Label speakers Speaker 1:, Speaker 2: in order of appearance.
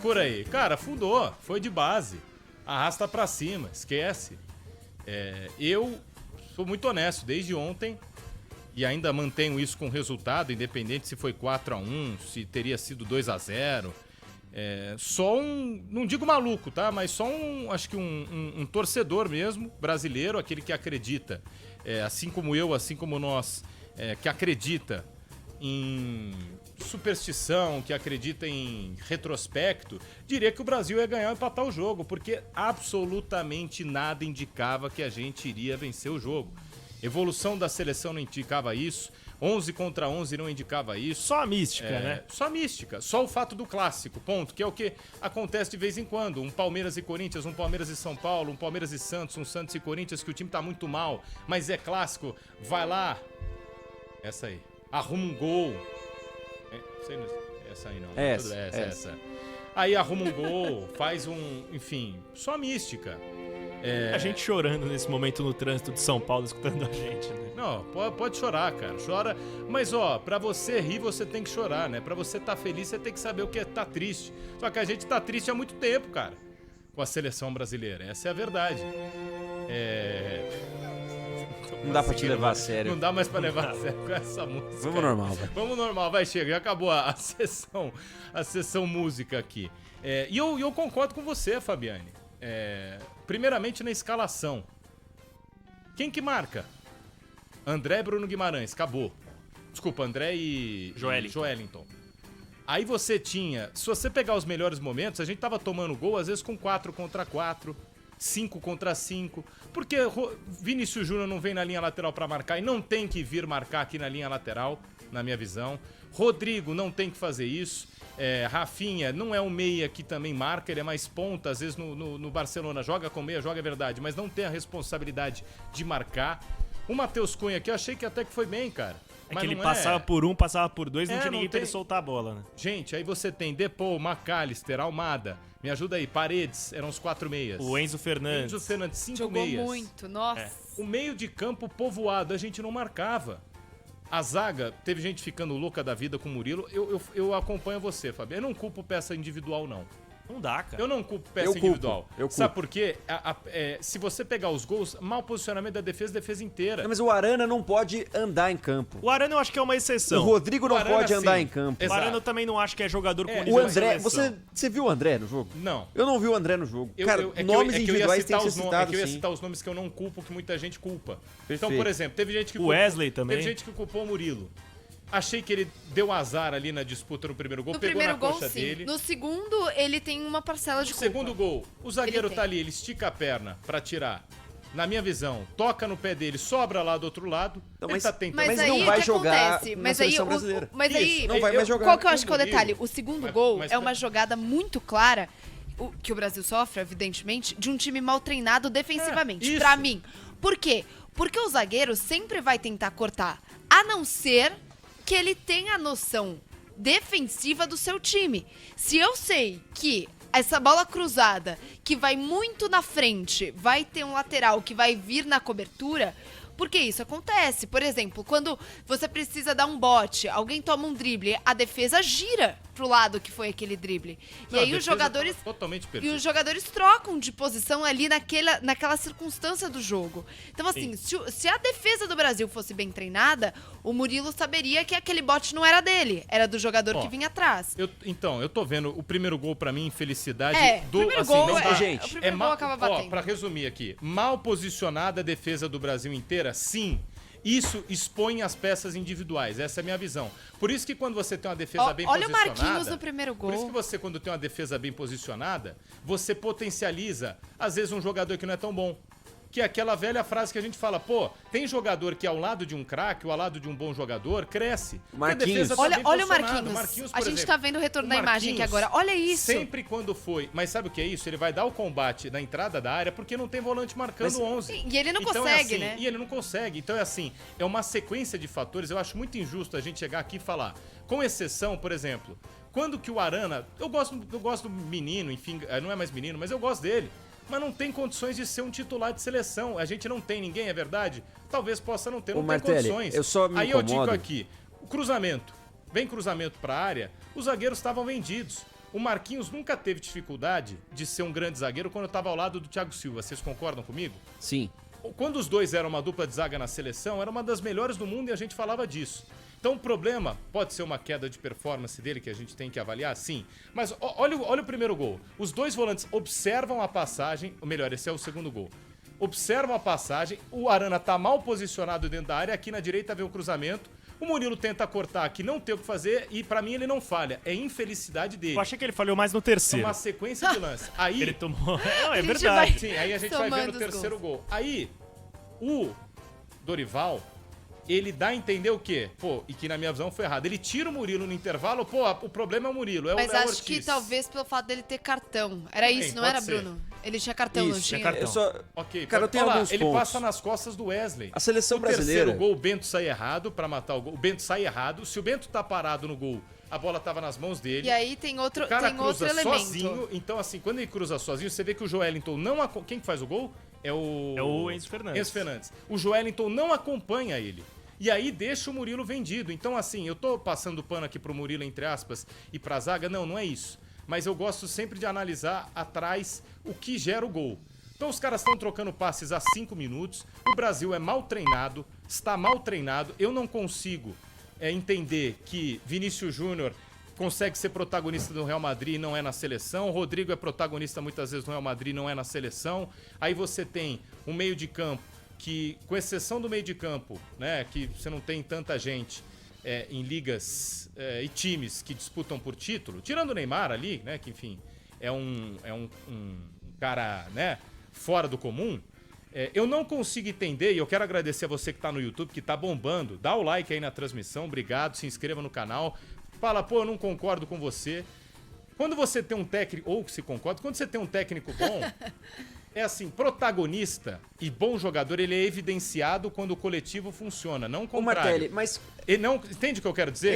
Speaker 1: Procura aí. Cara, fundou, foi de base. Arrasta pra cima, esquece. Eu sou muito honesto, desde ontem, e ainda mantenho isso com resultado, independente se foi 4-1, se teria sido 2-0. Só não digo maluco, tá? Mas só acho que um torcedor mesmo, brasileiro, aquele que acredita, assim como eu, assim como nós, que acredita em superstição, que acredita em retrospecto, diria que o Brasil ia ganhar ou empatar o jogo, porque absolutamente nada indicava que a gente iria vencer o jogo. Evolução da seleção não indicava isso, 11 contra 11 não indicava isso.
Speaker 2: Só a mística, né?
Speaker 1: Só a mística, só o fato do clássico, ponto, que é o que acontece de vez em quando. Um Palmeiras e Corinthians, um Palmeiras e São Paulo, um Palmeiras e Santos, um Santos e Corinthians, que o time tá muito mal, mas é clássico, vai lá. Essa aí. Arruma um gol. Essa aí não. Essa. Aí arruma um gol, faz enfim, só mística.
Speaker 2: A gente chorando nesse momento no trânsito de São Paulo, escutando a gente, né?
Speaker 1: Não, pode chorar, cara. Chora. Mas, pra você rir, você tem que chorar, né? Pra você tá feliz, você tem que saber o que é tá triste. Só que a gente tá triste há muito tempo, cara, com a seleção brasileira. Essa é a verdade.
Speaker 3: Não dá pra te levar a sério.
Speaker 1: Não dá mais pra levar a sério com essa música.
Speaker 3: Vamos normal, vai.
Speaker 1: Vamos normal, vai, chega. Já acabou a sessão música aqui. E eu concordo com você, Fabiane. Primeiramente na escalação. Quem que marca? André e Bruno Guimarães, acabou. Desculpa, André e Joelinton. Aí você tinha... Se você pegar os melhores momentos, a gente tava tomando gol, às vezes com 4 contra 4, 5 contra 5, porque Vinícius Júnior não vem na linha lateral pra marcar e não tem que vir marcar aqui na linha lateral, na minha visão. Rodrigo não tem que fazer isso. Rafinha não é um meia que também marca, ele é mais ponta, às vezes no Barcelona joga com meia, joga é verdade, mas não tem a responsabilidade de marcar. O Matheus Cunha aqui, eu achei que até que foi bem, cara.
Speaker 2: Mas que ele passava por um, passava por dois, não tinha ninguém pra ele soltar a bola, né?
Speaker 1: Gente, aí você tem Depou, McAllister, Almada, me ajuda aí, Paredes, eram os 4 meias.
Speaker 2: O Enzo Fernandes. 5
Speaker 4: Jogou
Speaker 1: meias.
Speaker 4: muito, nossa.
Speaker 1: O meio de campo povoado, a gente não marcava. A zaga, teve gente ficando louca da vida com o Murilo. Eu acompanho você, Fabio. Eu não culpo peça individual, não.
Speaker 2: Não dá, cara.
Speaker 1: Eu não culpo peça individual.
Speaker 3: Eu culpo.
Speaker 1: Sabe por quê? Se você pegar os gols, mau posicionamento da defesa inteira.
Speaker 3: Não, mas o Arana não pode andar em campo.
Speaker 2: O Arana eu acho que é uma exceção.
Speaker 3: O Rodrigo não
Speaker 1: Arana,
Speaker 3: pode andar
Speaker 1: sim.
Speaker 3: em campo.
Speaker 2: O Arana eu também não acho que é jogador com nível
Speaker 3: O
Speaker 2: de
Speaker 3: André,
Speaker 2: seleção.
Speaker 3: você viu o André no jogo?
Speaker 1: Não.
Speaker 3: Eu não vi o André no jogo. Cara,
Speaker 1: É
Speaker 3: nomes
Speaker 1: que eu ia
Speaker 3: individuais
Speaker 1: citar
Speaker 3: têm que ser citados,
Speaker 1: eu ia
Speaker 3: sim.
Speaker 1: citar os nomes que eu não culpo, que muita gente culpa.
Speaker 3: Perfeito.
Speaker 1: Então, por exemplo, teve gente que
Speaker 2: O Wesley também.
Speaker 1: Teve gente que culpou o Murilo. Achei que ele deu azar ali na disputa no primeiro gol,
Speaker 4: No
Speaker 1: pegou
Speaker 4: primeiro
Speaker 1: na
Speaker 4: gol,
Speaker 1: coxa
Speaker 4: sim.
Speaker 1: dele.
Speaker 4: No segundo, ele tem uma parcela de
Speaker 1: No
Speaker 4: culpa.
Speaker 1: segundo gol, o zagueiro
Speaker 4: Ele
Speaker 1: tá
Speaker 4: tem.
Speaker 1: ali, ele estica a perna pra tirar. Na minha visão, toca no pé dele, sobra lá do outro lado.
Speaker 3: Então,
Speaker 1: ele
Speaker 3: mas-
Speaker 1: tá tentando.
Speaker 4: Mas,
Speaker 3: Mas
Speaker 4: aí,
Speaker 3: não vai
Speaker 4: o que
Speaker 3: jogar
Speaker 4: acontece?
Speaker 3: na
Speaker 4: Mas aí,
Speaker 3: seleção brasileira.
Speaker 4: mas aí,
Speaker 1: Isso,
Speaker 3: não vai mais jogar.
Speaker 4: qual que eu acho que é o
Speaker 1: Murilo.
Speaker 4: detalhe? O segundo
Speaker 1: Mas-
Speaker 4: gol
Speaker 1: mas-
Speaker 4: é uma jogada muito clara, que o Brasil sofre, evidentemente, de um time mal treinado defensivamente.
Speaker 1: isso.
Speaker 4: Pra mim. Por quê? Porque o zagueiro sempre vai tentar cortar, a não ser que ele tenha a noção defensiva do seu time. Se eu sei que essa bola cruzada, que vai muito na frente, vai ter um lateral que vai vir na cobertura, porque isso acontece. Por exemplo, quando você precisa dar um bote, alguém toma um drible, a defesa gira pro lado que foi aquele drible.
Speaker 1: Não,
Speaker 4: e
Speaker 1: a
Speaker 4: aí os
Speaker 1: defesa
Speaker 4: jogadores...
Speaker 1: tá totalmente
Speaker 4: E
Speaker 1: perfeita.
Speaker 4: os jogadores trocam de posição ali naquela circunstância do jogo. Então, assim, se a defesa do Brasil fosse bem treinada, o Murilo saberia que aquele bote não era dele, era do jogador que vinha atrás.
Speaker 1: Eu tô vendo o primeiro gol pra mim, infelicidade
Speaker 4: O primeiro gol,
Speaker 1: não dá.
Speaker 3: gente,
Speaker 4: o primeiro gol acaba batendo.
Speaker 1: Pra resumir aqui, mal posicionada a defesa do Brasil inteira, sim. Isso expõe as peças individuais, essa é a minha visão. Por isso que quando você tem uma defesa bem
Speaker 4: Olha o
Speaker 1: posicionada...
Speaker 4: Marquinhos no primeiro gol.
Speaker 1: Por isso que você, quando tem uma defesa bem posicionada, você potencializa, às vezes, um jogador que não é tão bom. Que é aquela velha frase que a gente fala, pô, tem jogador que ao lado de um craque ou ao lado de um bom jogador, cresce.
Speaker 3: Marquinhos.
Speaker 1: Porque a defesa tá
Speaker 4: Olha
Speaker 1: bem
Speaker 4: o
Speaker 1: posicionada.
Speaker 4: Marquinhos.
Speaker 1: por
Speaker 4: A gente
Speaker 1: exemplo.
Speaker 4: tá vendo o retorno da imagem aqui
Speaker 1: Marquinhos,
Speaker 4: agora. Olha isso.
Speaker 1: Sempre quando foi... Mas sabe o que é isso? Ele vai dar o combate na entrada da área porque não tem volante marcando 11.
Speaker 4: E ele não
Speaker 1: Então
Speaker 4: consegue,
Speaker 1: é assim,
Speaker 4: né?
Speaker 1: E ele não consegue. Então é assim, é uma sequência de fatores. Eu acho muito injusto a gente chegar aqui e falar. Com exceção, por exemplo, quando que o Arana... Eu gosto do menino, enfim, não é mais menino, mas eu gosto dele. Mas não tem condições de ser um titular de seleção. A gente não tem ninguém, é verdade? Talvez possa não ter, não tem
Speaker 3: Martelli,
Speaker 1: condições.
Speaker 3: eu só me
Speaker 1: Aí eu digo
Speaker 3: incomodo.
Speaker 1: aqui, o cruzamento. Vem cruzamento pra área, os zagueiros estavam vendidos. O Marquinhos nunca teve dificuldade de ser um grande zagueiro quando estava ao lado do Thiago Silva. Vocês concordam comigo?
Speaker 3: Sim.
Speaker 1: Quando os dois eram uma dupla de zaga na seleção, era uma das melhores do mundo e a gente falava disso. Então o problema pode ser uma queda de performance dele que a gente tem que avaliar, sim. Mas olha o primeiro gol. Os dois volantes observam a passagem, ou melhor, esse é o segundo gol. Observam a passagem, o Arana tá mal posicionado dentro da área, aqui na direita vem o cruzamento. O Murilo tenta cortar aqui, não tem o que fazer e pra mim ele não falha. É infelicidade dele.
Speaker 2: Eu achei que ele falhou mais no
Speaker 1: É
Speaker 2: terceiro.
Speaker 1: uma sequência de lance. Aí,
Speaker 2: Ele tomou... Não,
Speaker 4: A
Speaker 2: é
Speaker 4: gente
Speaker 2: verdade.
Speaker 4: vai-
Speaker 1: sim, aí a gente vai ver
Speaker 4: Somando
Speaker 1: no
Speaker 4: os
Speaker 1: terceiro gol. Aí, o Dorival, ele dá a entender o quê? Pô, e que na minha visão foi errado. Ele tira o Murilo no intervalo, pô, o problema é o Murilo, é
Speaker 4: Mas
Speaker 1: o Ortiz.
Speaker 4: acho que talvez pelo fato dele ter cartão. Era
Speaker 1: Também,
Speaker 4: isso, não
Speaker 1: pode
Speaker 4: era,
Speaker 1: ser.
Speaker 4: Bruno? Ele tinha cartão, não
Speaker 3: Isso,
Speaker 4: tinha?
Speaker 2: tinha cartão.
Speaker 3: Eu só...
Speaker 1: Ok,
Speaker 3: Cara, eu tenho
Speaker 1: olha lá,
Speaker 3: alguns
Speaker 1: ele
Speaker 3: pontos.
Speaker 1: passa nas costas do Wesley.
Speaker 3: A seleção
Speaker 1: No
Speaker 3: brasileira...
Speaker 1: terceiro gol, o Bento sai errado pra matar o gol. O Bento sai errado. Se o Bento tá parado no gol, a bola tava nas mãos dele.
Speaker 4: E aí tem outro,
Speaker 1: O cara
Speaker 4: tem outro
Speaker 1: cruza
Speaker 4: elemento.
Speaker 1: sozinho. Então, assim, quando ele cruza sozinho, você vê que o Joelinton não... Quem que faz o gol? É o
Speaker 2: Enzo Fernandes.
Speaker 1: Enzo Fernandes. O Joelinton não acompanha ele. E aí deixa o Murilo vendido. Então, assim, eu tô passando pano aqui pro Murilo, entre aspas, e pra zaga. Não, não é isso. Mas eu gosto sempre de analisar atrás o que gera o gol. Então os caras estão trocando passes há 5 minutos. O Brasil é mal treinado, está mal treinado. Eu não consigo entender que Vinícius Júnior consegue ser protagonista do Real Madrid e não é na seleção. O Rodrigo é protagonista muitas vezes no Real Madrid e não é na seleção. Aí você tem um meio de campo que, com exceção do meio de campo, né, que você não tem tanta gente em ligas e times que disputam por título, tirando o Neymar ali, né, que enfim, é um cara, né, fora do comum. Eu não consigo entender, e eu quero agradecer a você que tá no YouTube, que tá bombando. Dá o like aí na transmissão, obrigado, se inscreva no canal. Fala, pô, eu não concordo com você. Quando você tem um técnico, ou se concorda, quando você tem um técnico bom, é assim, protagonista e bom jogador, ele é evidenciado quando o coletivo funciona, não o
Speaker 3: Ô,
Speaker 1: contrário.
Speaker 3: Martelli, mas...
Speaker 1: Ele não, entende o que eu quero dizer?